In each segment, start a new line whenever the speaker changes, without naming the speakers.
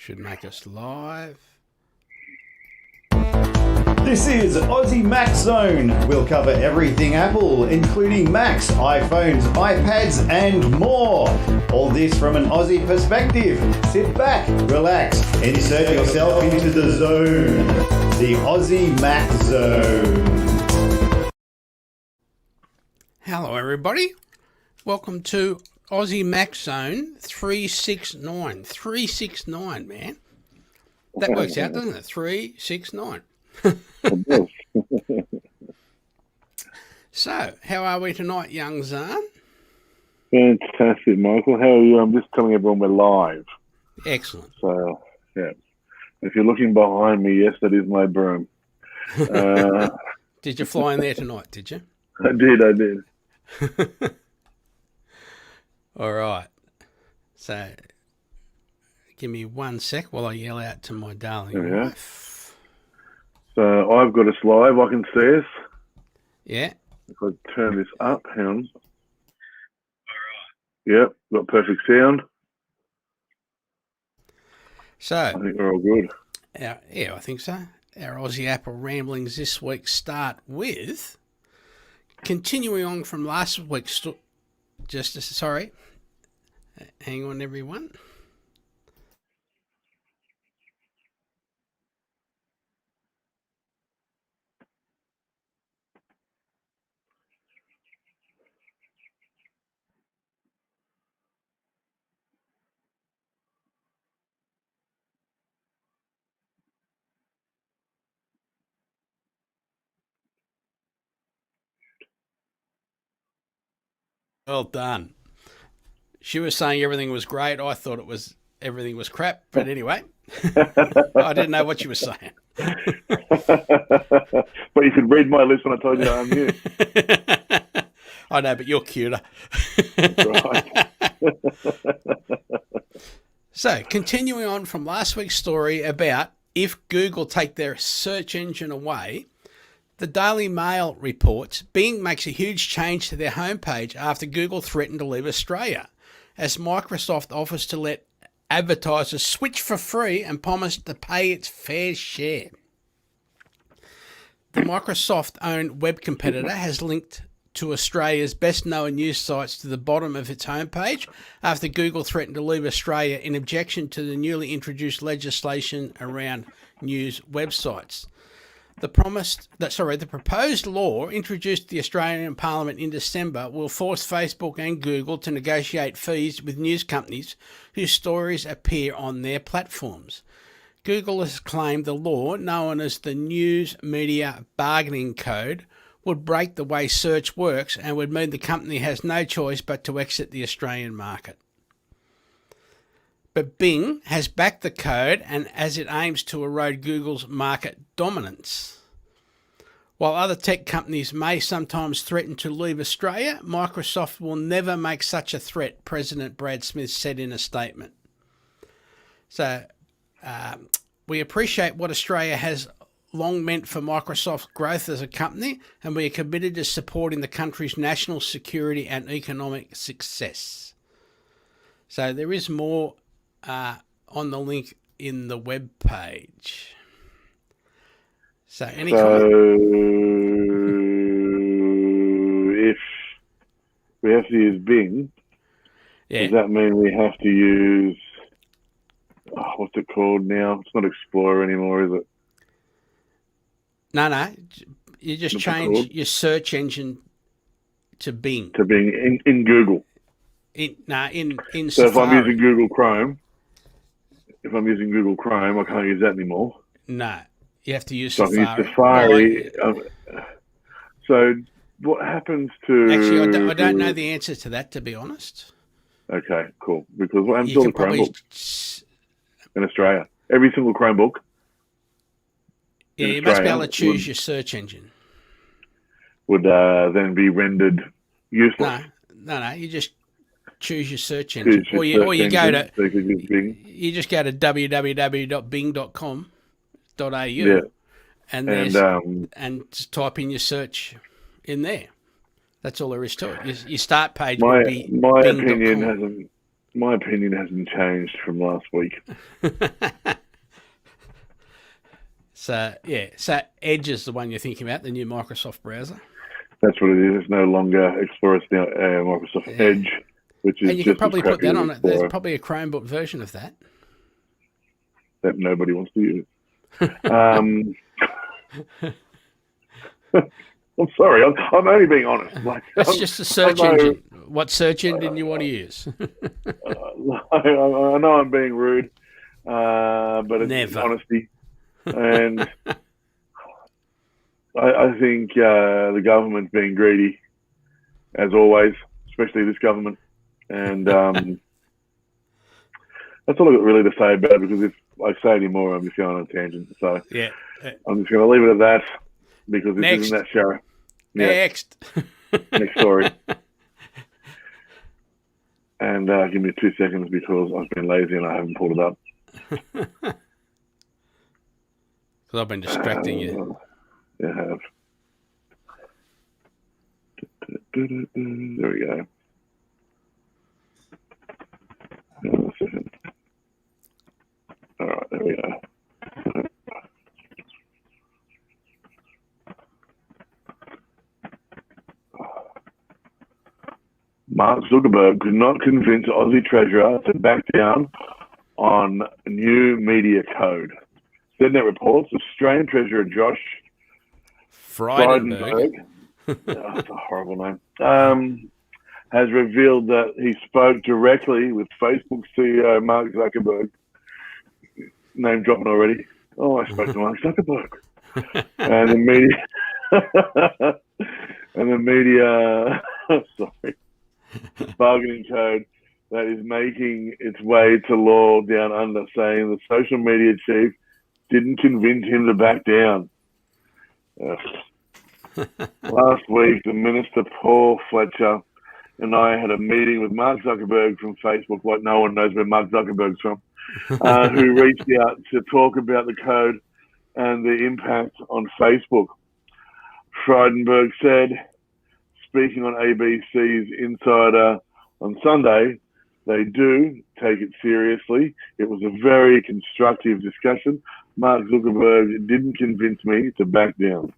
Should make us live.
This is Aussie Mac Zone. We'll cover everything Apple, including Macs, iPhones, iPads, and more. All this from an Aussie perspective. Sit back, relax, and insert yourself into the zone. The Aussie Mac Zone.
Hello, everybody. Welcome to Aussie Mac Zone 369. 369, man. That works out, doesn't it? 369. So, how are we tonight, young Zarn?
Fantastic, Michael. How are you? I'm just telling everyone we're live.
Excellent.
So, yeah. If you're looking behind me, yes, that is my broom.
Did you fly in there tonight, did you?
I did.
All right. So, give me 1 sec while I yell out to my darling wife.
So, I've got us live. I can see us.
Yeah.
If I turn this up, hang on. Yep, got perfect sound.
So,
I think we're all good.
Yeah, I think so. Our Aussie Apple ramblings this week start with continuing on from last week's hang on, everyone. Well done. She was saying everything was great. I thought everything was crap. But anyway, I didn't know what she was saying.
But you could read my lips when I told you I'm you.
I know, but you're cuter.
Right.
So, continuing on from last week's story about if Google take their search engine away, the Daily Mail reports Bing makes a huge change to their homepage after Google threatened to leave Australia, as Microsoft offers to let advertisers switch for free and promised to pay its fair share. The Microsoft-owned web competitor has linked to Australia's best-known news sites to the bottom of its homepage after Google threatened to leave Australia in objection to the newly introduced legislation around news websites. The proposed law introduced the Australian Parliament in December will force Facebook and Google to negotiate fees with news companies whose stories appear on their platforms. Google has claimed the law, known as the News Media Bargaining Code, would break the way search works and would mean the company has no choice but to exit the Australian market. But Bing has backed the code and as it aims to erode Google's market dominance. While other tech companies may sometimes threaten to leave Australia, Microsoft will never make such a threat, President Brad Smith said in a statement. So, we appreciate what Australia has long meant for Microsoft's growth as a company, and we are committed to supporting the country's national security and economic success. So there is more on the link in the web page. So if
we have to use Bing, does that mean we have to use what's it called now? It's not Explorer anymore, is it?
No. You just change your search engine to Bing.
To Bing in Google.
In
So
Safari.
if I'm using Google Chrome, I can't use that anymore.
No, you have to use
so
Safari.
I can use Safari. So what happens to...
Actually, I don't know the answer to that, to be honest.
Okay, cool. Because what happens to all the Chromebooks in Australia? Every single Chromebook.
Yeah, you must be able to choose your search engine.
Would then be rendered useless.
No. You just choose your search engine, or you go to you just go to www.bing.com.au and just type in your search in there. That's all there is to it. Your start page would be
my
Bing.com.
opinion hasn't My opinion hasn't changed from last week.
So Edge is the one you're thinking about, the new Microsoft browser.
That's what it is. It's no longer Explorer. It's now Microsoft Edge, which is
and you
just
can probably
as
put that on it.
Explorer.
There's probably a Chromebook version of that.
That nobody wants to use. I'm sorry. I'm only being honest.
That's just a search engine. What search engine you want to use?
I know I'm being rude, but it's
Never.
honesty. And I think the government's being greedy, as always, especially this government. And that's all I've got really to say about it, because if I say any more, I'm just going on a tangent. So
yeah.
I'm just going to leave it at that, because this isn't that show. Yeah.
Next.
Next story. And give me 2 seconds, because I've been lazy and I haven't pulled it up.
Because I've been distracting you.
Yeah, I have. There we go. Hang on a second. All right, there we go. Mark Zuckerberg could not convince Aussie treasurer to back down on new media code. ZNet reports Australian Treasurer Josh Frydenberg, that's a horrible name, has revealed that he spoke directly with Facebook CEO Mark Zuckerberg. Name dropping already. Oh, I spoke to Mark Zuckerberg. And the media, sorry, bargaining code that is making its way to law down under, saying the social media chief didn't convince him to back down. Last week, the Minister Paul Fletcher and I had a meeting with Mark Zuckerberg from Facebook, like no one knows where Mark Zuckerberg's from, who reached out to talk about the code and the impact on Facebook. Frydenberg said, speaking on ABC's Insider on Sunday, they do take it seriously. It was a very constructive discussion. Mark Zuckerberg didn't convince me to back down.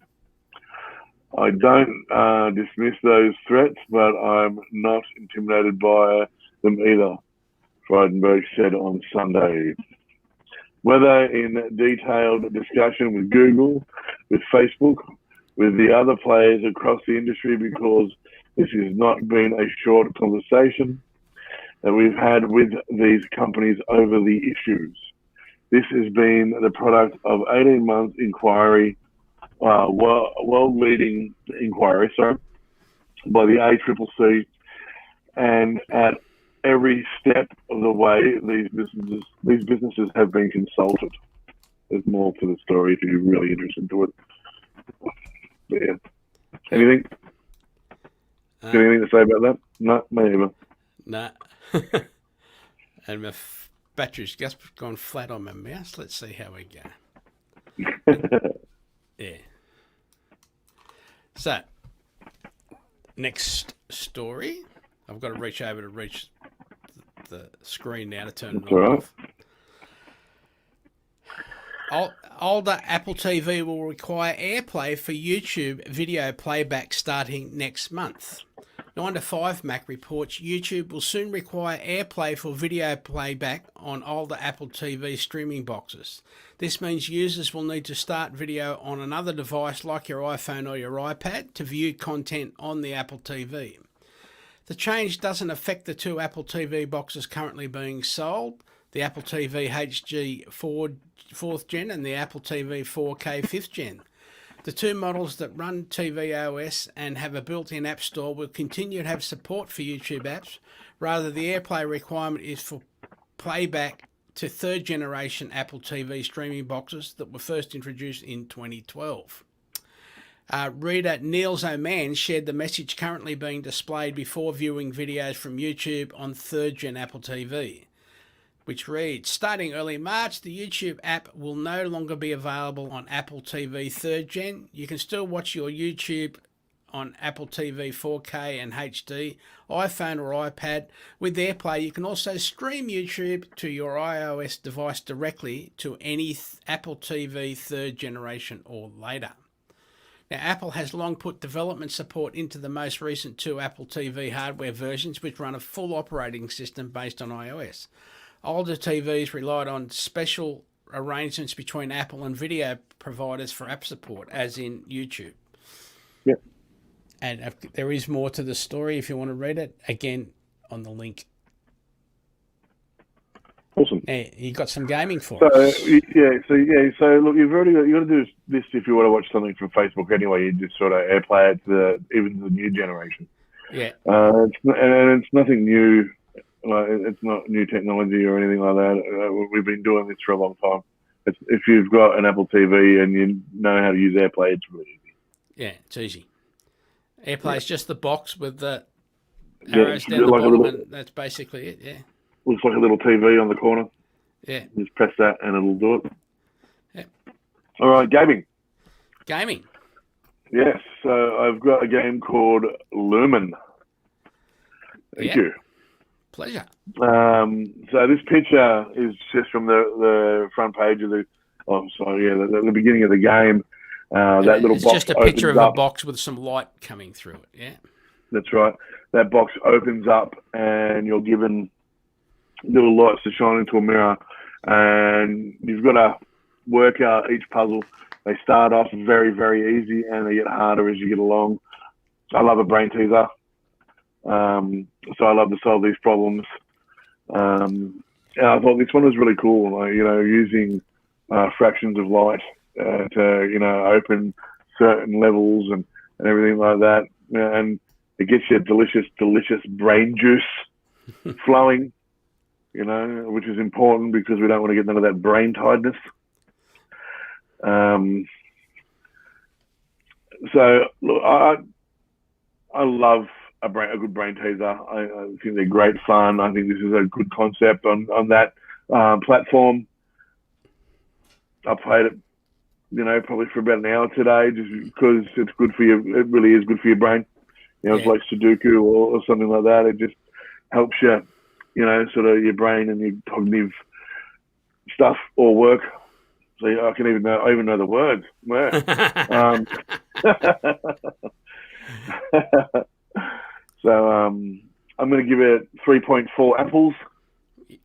I don't dismiss those threats, but I'm not intimidated by them either, Frydenberg said on Sunday. Whether in detailed discussion with Google, with Facebook, with the other players across the industry, because this has not been a short conversation that we've had with these companies over the issues. This has been the product of 18 months inquiry, world-leading inquiry, by the ACCC, and at every step of the way, these businesses have been consulted. There's more to the story if you're really interested to it. But yeah. Anything? Anything to say about that? No, me either.
Nah. And my battery's just gone flat on my mouse. Let's see how we go. Yeah. So, next story. I've got to reach over to reach the screen now to turn it off. Older Apple TV will require AirPlay for YouTube video playback starting next month. 9 to 5 Mac reports YouTube will soon require AirPlay for video playback on older Apple TV streaming boxes. This means users will need to start video on another device like your iPhone or your iPad to view content on the Apple TV. The change doesn't affect the two Apple TV boxes currently being sold, the Apple TV HD 4th Gen and the Apple TV 4K 5th Gen. The two models that run tvOS and have a built-in app store will continue to have support for YouTube apps. Rather, the AirPlay requirement is for playback to third-generation Apple TV streaming boxes that were first introduced in 2012. Reader Niels O'Man shared the message currently being displayed before viewing videos from YouTube on third-gen Apple TV, which reads, starting early March, the YouTube app will no longer be available on Apple TV 3rd Gen. You can still watch your YouTube on Apple TV 4K and HD, iPhone or iPad. With AirPlay, you can also stream YouTube to your iOS device directly to any Apple TV 3rd generation or later. Now, Apple has long put development support into the most recent 2 Apple TV hardware versions, which run a full operating system based on iOS. Older TVs relied on special arrangements between Apple and video providers for app support, as in YouTube.
Yep.
And there is more to the story if you want to read it, again, on the link.
Awesome.
Now, you got some gaming for
So
us.
look, you've already got to do this if you want to watch something from Facebook anyway. You just sort of AirPlay it to even the new generation.
Yeah.
It's nothing new. Like, it's not new technology or anything like that. We've been doing this for a long time. If you've got an Apple TV and you know how to use AirPlay, it's really easy.
Yeah, it's easy. AirPlay is just the box with the arrows down the
like
bottom, and that's basically it, yeah.
Looks like a little TV on the corner.
Yeah.
Just press that and it'll do it.
Yeah.
All right, gaming.
Gaming.
Yes, so I've got a game called Lumen. Thank you.
Pleasure.
So this picture is just from the front page of the beginning of the game. That little
it's
box
just a picture of
opens
a
up.
box with some light coming through it, yeah.
That's right. That box opens up and you're given little lights to shine into a mirror, and you've got to work out each puzzle. They start off very, very easy and they get harder as you get along. I love a brain teaser. So I love to solve these problems. And I thought this one was really cool, like, using fractions of light to, open certain levels and everything like that. And it gets you delicious, delicious brain juice flowing, which is important because we don't want to get none of that brain tiredness. So, look, I love a good brain teaser. I think they're great fun. I think this is a good concept on that platform. I played it, probably for about an hour today, just because it's good for you. It really is good for your brain. It's like Sudoku or something like that. It just helps you, sort of your brain and your cognitive stuff all work. So I even know the words. Yeah. So I'm going to give it 3.4 apples.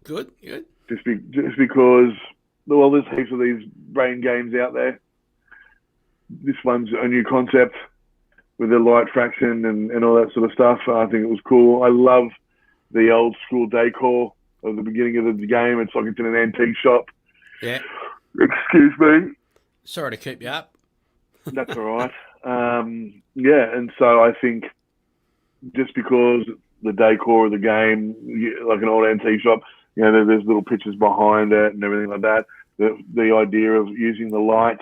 Good.
Just because, well, there's heaps of these brain games out there. This one's a new concept with the light fraction and all that sort of stuff. I think it was cool. I love the old school decor of the beginning of the game. It's like it's in an antique shop.
Yeah.
Excuse me.
Sorry to keep you up.
That's all right. And so I think just because the decor of the game, like an old antique shop, there's little pictures behind it and everything like that. The idea of using the light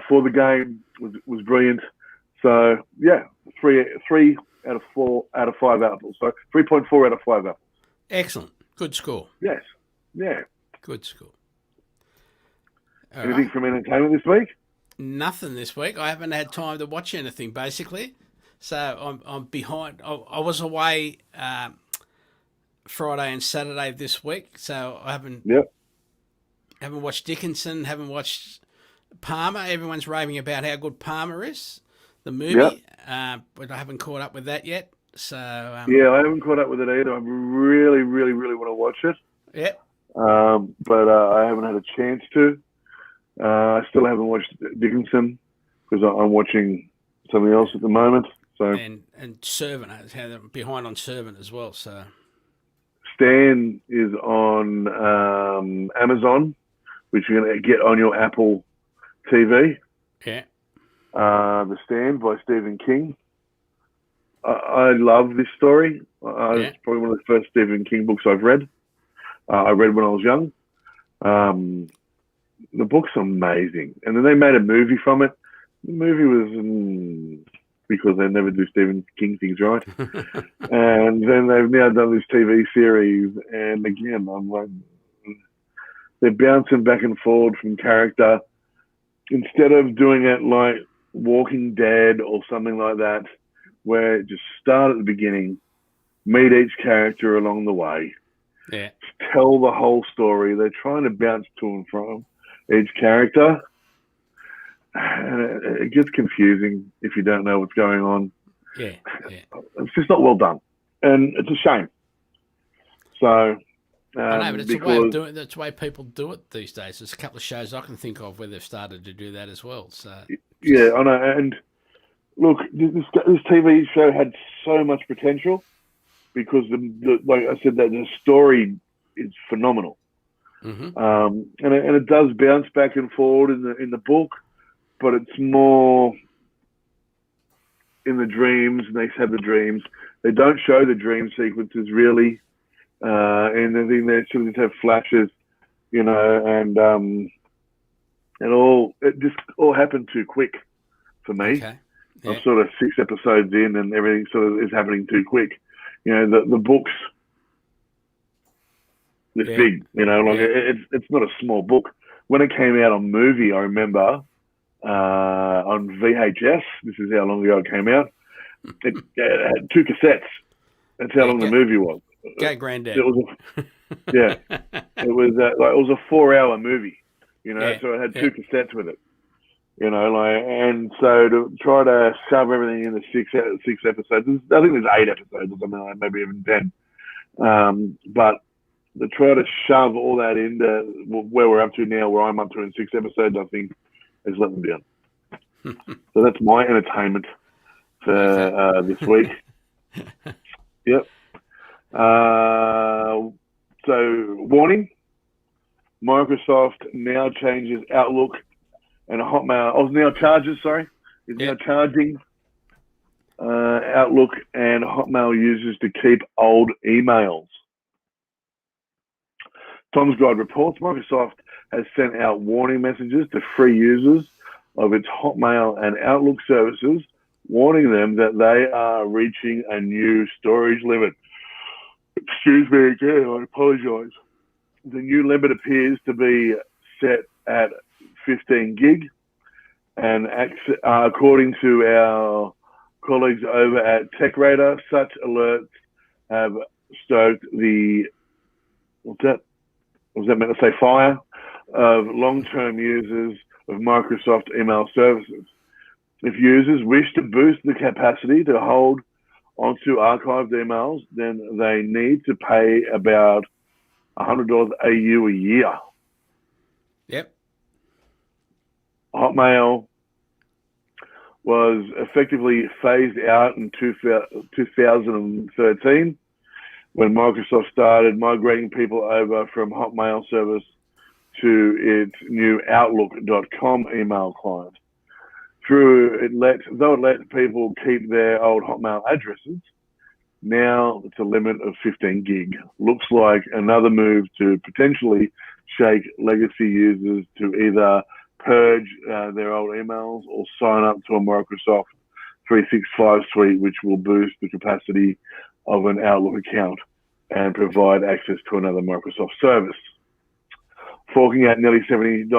for the game was brilliant. So yeah, 3 out of 4 out of 5 apples. So 3.4 out of 5 apples.
Excellent. Good score.
Yes. Yeah.
Good score. All
Anything
right.
from entertainment this week?
Nothing this week. I haven't had time to watch anything, basically. So I'm behind. I was away Friday and Saturday this week, so I haven't watched Dickinson, haven't watched Palmer. Everyone's raving about how good Palmer is, the movie, but I haven't caught up with that yet. So
I haven't caught up with it either. I really, really, really want to watch it.
Yeah.
But I haven't had a chance to. I still haven't watched Dickinson because I'm watching something else at the moment. So
and Servant, I'm behind on Servant as well. So
Stan is on Amazon, which you're going to get on your Apple TV.
Yeah.
The Stand by Stephen King. I love this story. It's probably one of the first Stephen King books I've read. I read when I was young. The book's amazing. And then they made a movie from it. The movie was because they never do Stephen King things right. And then they've now done this TV series. And again, I'm like, they're bouncing back and forward from character. Instead of doing it like Walking Dead or something like that, where just start at the beginning, meet each character along the way, tell the whole story. They're trying to bounce to and from each character, and it gets confusing if you don't know what's going on.
Yeah.
It's just not well done, and it's a shame. So,
I know, but it's a way of doing. That's the way people do it these days. There's a couple of shows I can think of where they've started to do that as well. So
yeah, I know. And look, this TV show had so much potential because like I said, that the story is phenomenal, and it does bounce back and forward in the book, but it's more in the dreams, and they have the dreams. They don't show the dream sequences really. And I think they sort of just have flashes, and it just all happened too quick for me.
Okay. Yeah.
I'm sort of 6 episodes in, and everything sort of is happening too quick. The books this big, it's not a small book. When it came out on movie, I remember on VHS. This is how long ago it came out. It had 2 cassettes. That's how long the movie was.
Go, Granddad.
It was it was a 4-hour movie, so it had 2 cassettes with it, and so to try to shove everything into 6 episodes, I think there's 8 episodes or something like maybe even 10, but to try to shove all that into where we're up to now, where I'm up to in 6 episodes, I think has let them down. So that's my entertainment for this week. Yep. So, warning, Microsoft now changes Outlook and Hotmail. Is now charging Outlook and Hotmail users to keep old emails. Tom's Guide reports Microsoft has sent out warning messages to free users of its Hotmail and Outlook services, warning them that they are reaching a new storage limit. Excuse me again, I apologise. The new limit appears to be set at 15 gig, and according to our colleagues over at TechRadar, such alerts have stoked the, was that meant to say fire, of long-term users of Microsoft email services. If users wish to boost the capacity to hold onto archived emails, then they need to pay about $100 AU a year.
Yep.
Hotmail was effectively phased out in 2013 when Microsoft started migrating people over from Hotmail service to its new Outlook.com email client. Though it let people keep their old Hotmail addresses, now it's a limit of 15 gig. Looks like another move to potentially shake legacy users to either purge their old emails or sign up to a Microsoft 365 suite, which will boost the capacity of an Outlook account and provide access to another Microsoft service. Forking out nearly $70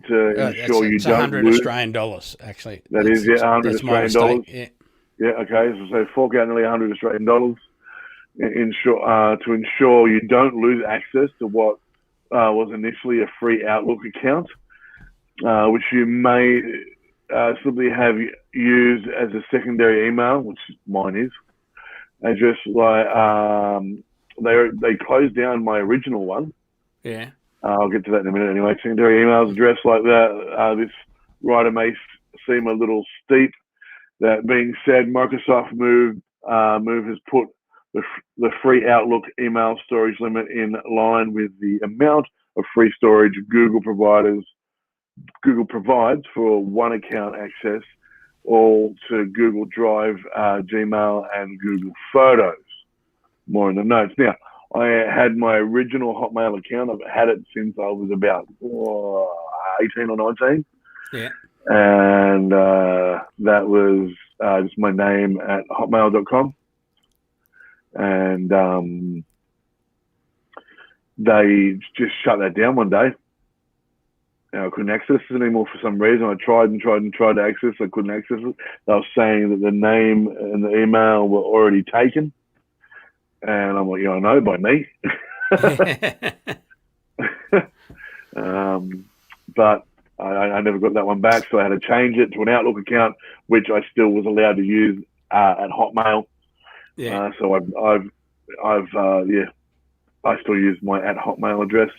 to ensure you don't
100
lose.
Australian dollars, actually.
That is, 100
Australian
dollars.
Yeah.
Yeah, okay. So fork out nearly 100 Australian dollars to ensure you don't lose access to what was initially a free Outlook account, which you may simply have used as a secondary email, which mine is. And just like they closed down my original one.
Yeah.
I'll get to that in a minute anyway. Secondary emails addressed like that. This rider may seem a little steep. That being said, Microsoft move has put the free Outlook email storage limit in line with the amount of free storage Google provides for one account access, all to Google Drive, Gmail, and Google Photos. More in the notes. Now, I had my original Hotmail account. I've had it since I was about 18 or 19.
Yeah.
And that was just my name at hotmail.com. And they just shut that down one day. I couldn't access it anymore for some reason. I tried to access it. I couldn't access it. They were saying that the name and the email were already taken. And I'm like, I know, by me. But I never got that one back, so I had to change it to an Outlook account, which I still was allowed to use at Hotmail.
Yeah.
So I still use my at Hotmail address,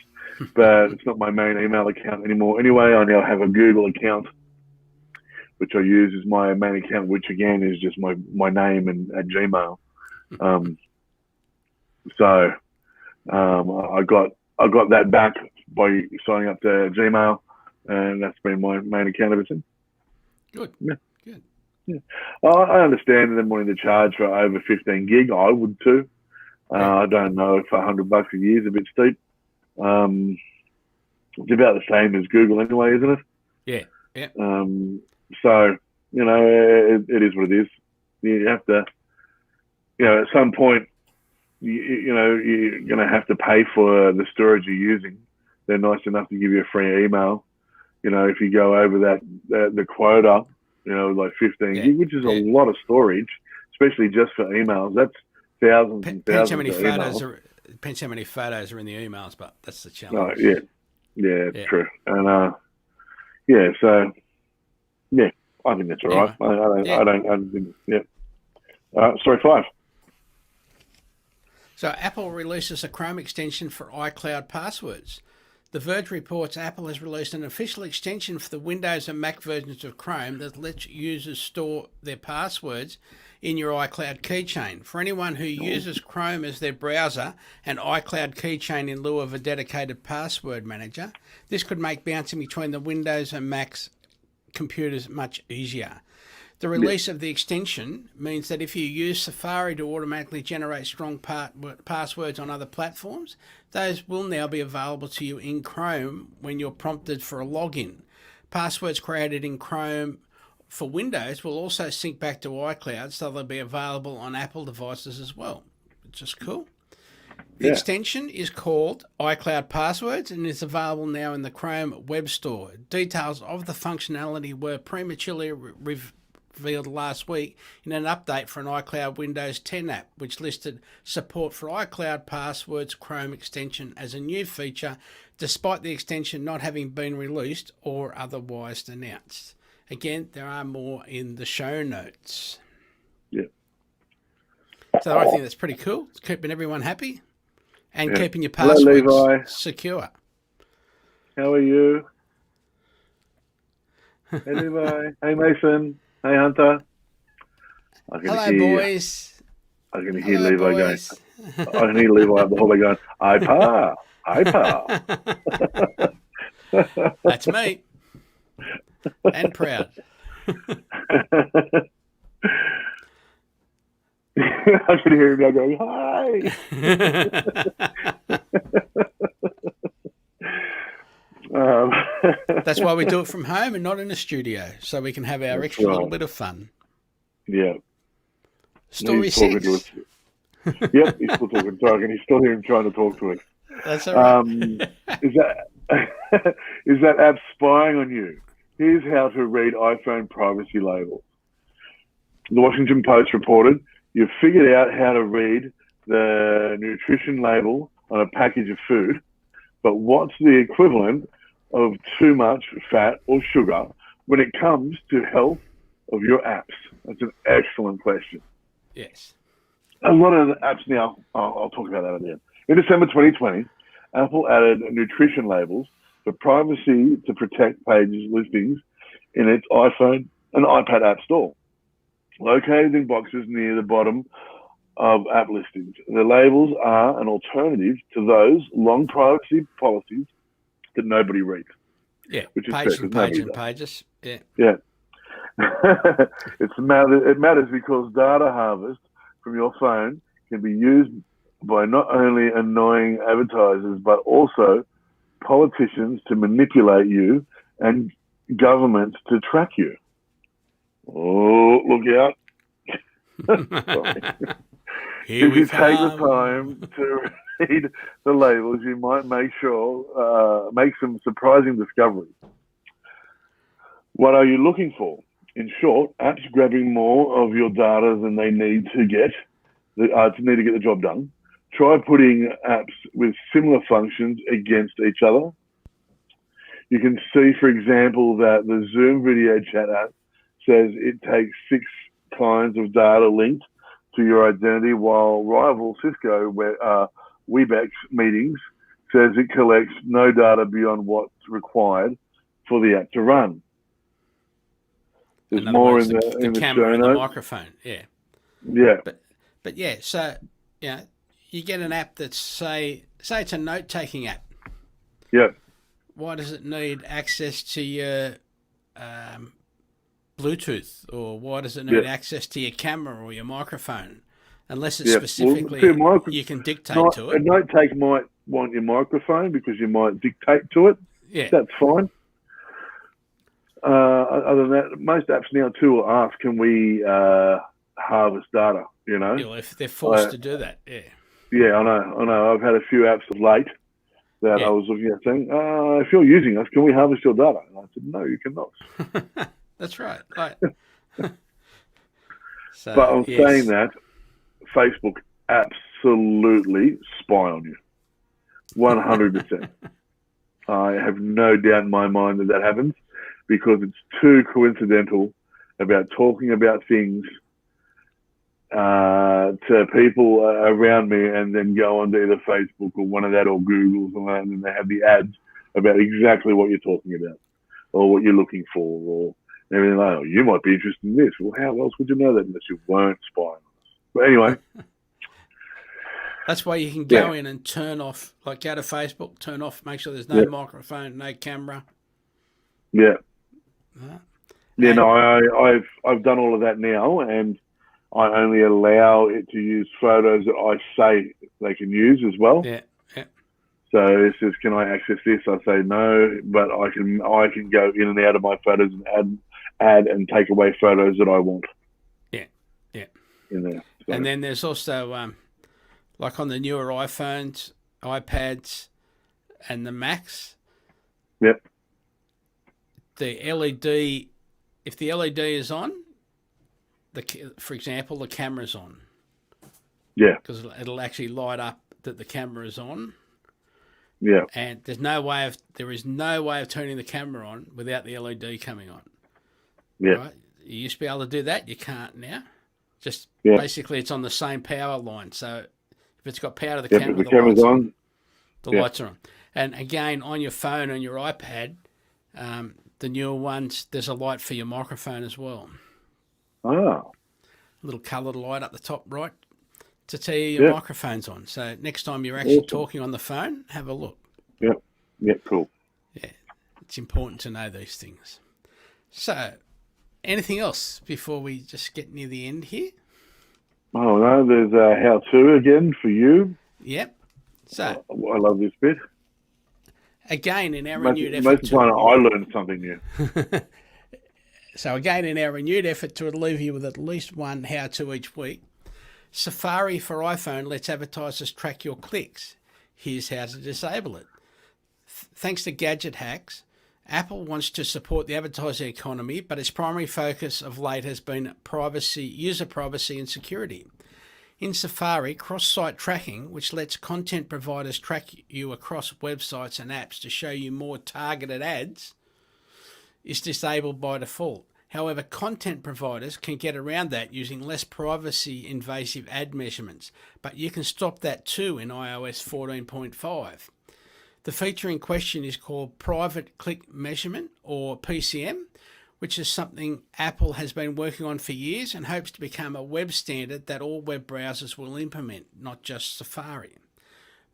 but it's not my main email account anymore. Anyway, I now have a Google account, which I use as my main account, which again is just my name and at Gmail. So I got that back by signing up to Gmail, and that's been my main account ever since.
Good.
Yeah.
Good.
Yeah. I understand them wanting to charge for over 15 gig. I would too. I don't know if $100 a year is a bit steep. It's about the same as Google anyway, isn't it?
Yeah. Yeah.
So, it is what it is. You have to, at some point, you're going to have to pay for the storage you're using. They're nice enough to give you a free email. If you go over the quota, like 15 gig, which is a lot of storage, especially just for emails. That's thousands and thousands of emails.
Depends how many photos are in the emails, but that's the challenge.
Oh, it's true. And so I think that's all right. I don't think. Story 5.
So Apple releases a Chrome extension for iCloud passwords. The Verge reports Apple has released an official extension for the Windows and Mac versions of Chrome that lets users store their passwords in your iCloud keychain. For anyone who uses Chrome as their browser and iCloud keychain in lieu of a dedicated password manager, this could make bouncing between the Windows and Mac's computers much easier. The release of the extension means that if you use Safari to automatically generate strong passwords on other platforms, those will now be available to you in Chrome when you're prompted for a login. Passwords created in Chrome for Windows will also sync back to iCloud, so they'll be available on Apple devices as well, which is cool. The extension is called iCloud Passwords and is available now in the Chrome Web Store. Details of the functionality were prematurely revealed last week in an update for an iCloud Windows 10 app, which listed support for iCloud Passwords Chrome extension as a new feature, despite the extension not having been released or otherwise announced. Again, there are more in the show notes.
Yeah.
So I think that's pretty cool. It's keeping everyone happy and keeping your passwords secure.
How are you? Hey, Levi. Hey, Mason. Hey, Hunter.
Hello, boys.
I can hear Levi going. I can hear Levi up the hallway going, "Ipa, Ipa."
That's me. And proud.
I can hear him now going, "Hi."
That's why we do it from home and not in a studio, so we can have our extra little bit of fun.
Yeah.
Story 6.
Yep, he's still talking. So I can still hear him trying to talk to us.
That's all right.
Is that app spying on you? Here's how to read iPhone privacy labels. The Washington Post reported, you've figured out how to read the nutrition label on a package of food, but what's the equivalent of too much fat or sugar when it comes to health of your apps? That's an excellent question.
Yes.
A lot of the apps now, I'll talk about that at the end. In December 2020, Apple added nutrition labels for privacy to protect pages listings in its iPhone and iPad app store, located in boxes near the bottom of app listings. The labels are an alternative to those long privacy policies that nobody reads.
Yeah,
which is
pages and pages and pages. Yeah.
Yeah. It matters because data harvest from your phone can be used by not only annoying advertisers, but also politicians to manipulate you and governments to track you. Oh, look out. If you take the time to read the labels, you might make some surprising discoveries. What are you looking for? In short, apps grabbing more of your data than they need to get the job done. Try putting apps with similar functions against each other. You can see, for example, that the Zoom video chat app says it takes 6 kinds of data linked to your identity, while rival Cisco Webex meetings says it collects no data beyond what's required for the app to run. There's more in the
camera and
show
the
notes.
microphone. Yeah.
Yeah.
But yeah, so you get an app that's say it's a note taking app.
Yeah.
Why does it need access to your Bluetooth, or why does it need access to your camera or your microphone? Unless it's specifically you can dictate to it.
A note take might want your microphone because you might dictate to it.
Yeah.
That's fine. Other than that, most apps now too will ask, can we harvest data,
If they're forced to do that, yeah.
Yeah, I know. I've had a few apps of late that I was looking at saying, if you're using us, can we harvest your data? And I said, no, you cannot.
That's right. So,
but I'm saying that Facebook absolutely spy on you. 100%. I have no doubt in my mind that happens because it's too coincidental about talking about things to people around me and then go onto either Facebook or one of that or Google and then they have the ads about exactly what you're talking about or what you're looking for or everything like that. Oh, you might be interested in this. Well, how else would you know that unless you weren't spying on us? But anyway.
That's why you can go in and turn off, like go to Facebook, turn off, make sure there's no microphone, no camera.
Yeah. Yeah, no, I've done all of that now, and I only allow it to use photos that I say they can use as well.
Yeah.
So it says, can I access this? I say no, but I can go in and out of my photos and add and take away photos that I want.
Yeah.
In there. So.
And then there's also like on the newer iPhones, iPads, and the Macs.
Yep.
The LED, if the LED is on, for example, the camera's on.
Yeah.
Because it'll actually light up that the camera is on.
Yeah.
And there is no way of turning the camera on without the LED coming on.
Yeah.
Right? You used to be able to do that. You can't now. Just basically it's on the same power line. So if it's got power to the camera,
the camera's on.
The lights are on. And again, on your phone and your iPad, the newer ones, there's a light for your microphone as well.
Oh.
A little coloured light up the top right to tell you your microphone's on. So next time you're actually talking on the phone, have a look.
Yep. Yeah, cool.
Yeah, it's important to know these things. So, anything else before we just get near the end here?
Oh, no, there's a how-to again for you.
Yep. So,
I love this bit.
Again, in our renewed effort
most of the time I learned something new.
So again, in our renewed effort to leave you with at least one how-to each week, Safari for iPhone lets advertisers track your clicks. Here's how to disable it. Thanks to Gadget Hacks, Apple wants to support the advertising economy, but its primary focus of late has been user privacy and security. In Safari, cross-site tracking, which lets content providers track you across websites and apps to show you more targeted ads, is disabled by default. However, content providers can get around that using less privacy-invasive ad measurements, but you can stop that too in iOS 14.5. The feature in question is called Private Click Measurement, or PCM, which is something Apple has been working on for years and hopes to become a web standard that all web browsers will implement, not just Safari.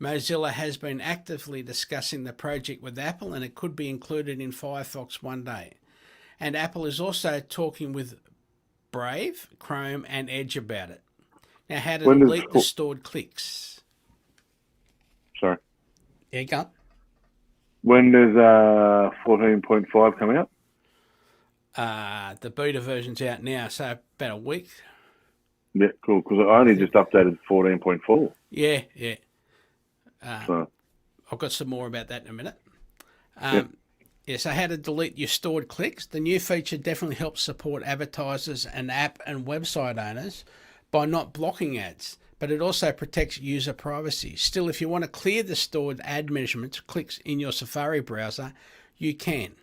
Mozilla has been actively discussing the project with Apple, and it could be included in Firefox one day. And Apple is also talking with Brave, Chrome, and Edge about it. Now, how to delete the stored clicks.
Sorry.
Yeah, go.
When does 14.5 coming up?
The beta version's out now, so about a week.
Yeah, cool, because I only just updated 14.4.
Yeah.
So,
I've got some more about that in a minute.
Yep.
So how to delete your stored clicks. The new feature definitely helps support advertisers and app and website owners by not blocking ads, but it also protects user privacy. Still, if you want to clear the stored ad measurements clicks in your Safari browser, you can.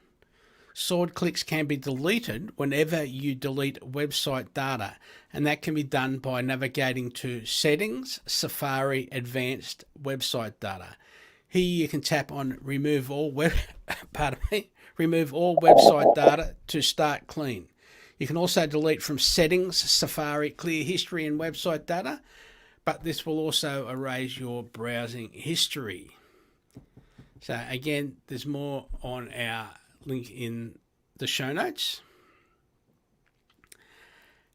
Stored clicks can be deleted whenever you delete website data, and that can be done by navigating to Settings, Safari, Advanced Website Data. Here you can tap on remove all remove all website data to start clean. You can also delete from Settings, Safari, Clear History and Website Data, but this will also erase your browsing history. So again, there's more on our link in the show notes.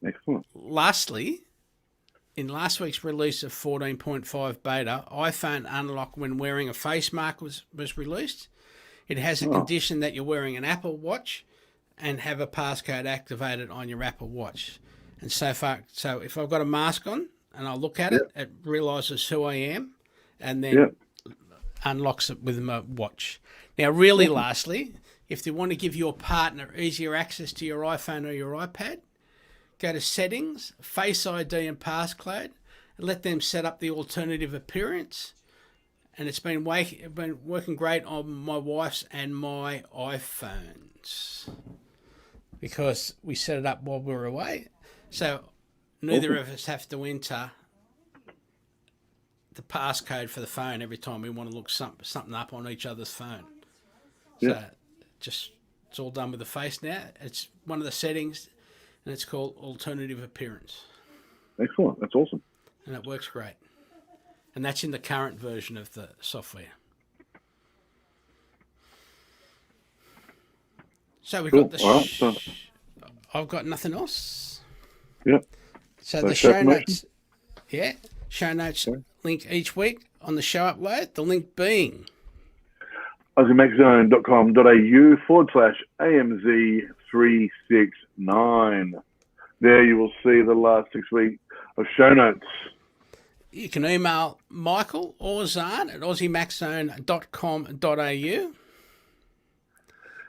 excellent.
Lastly, in last week's release of 14.5 beta, iPhone unlock when wearing a face mask was released. It has a condition that you're wearing an Apple Watch and have a passcode activated on your Apple Watch. And so if I've got a mask on and I look at it, it realizes who I am and then unlocks it with my watch. Now, really lastly, if they want to give your partner easier access to your iPhone or your iPad, go to Settings, Face ID and Passcode, and let them set up the alternative appearance. And it's been working great on my wife's and my iPhones because we set it up while we were away. So neither of us have to enter the passcode for the phone every time we want to look something up on each other's phone. So it's all done with the face now. It's one of the settings, and it's called alternative appearance.
Excellent. That's awesome.
And it works great. And that's in the current version of the software. So we've got the... I've got nothing else.
Yep.
So the show notes... show notes link each week on the show upload. The link being...
AussieMaxZone.com.au/AMZ369. There you will see the last 6 weeks of show notes.
You can email Michael or Zarn at AussieMaxZone.com.au.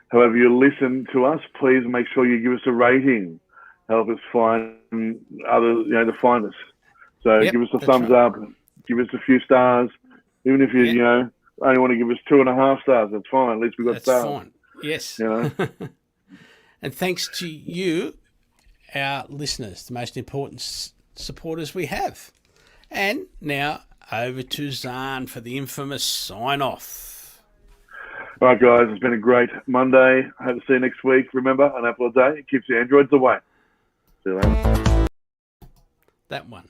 However you listen to us, please make sure you give us a rating. Help us find others, to find us. So give us a thumbs up, give us a few stars. Even if you, only want to give us 2.5 stars, that's fine. At least we've got stars.
That's fine. Yes. And thanks to you, our listeners, the most important supporters we have. And now over to Zarn for the infamous sign-off.
All right, guys, it's been a great Monday. I hope to see you next week. Remember, an apple a day keeps your androids away. See you later.
That one.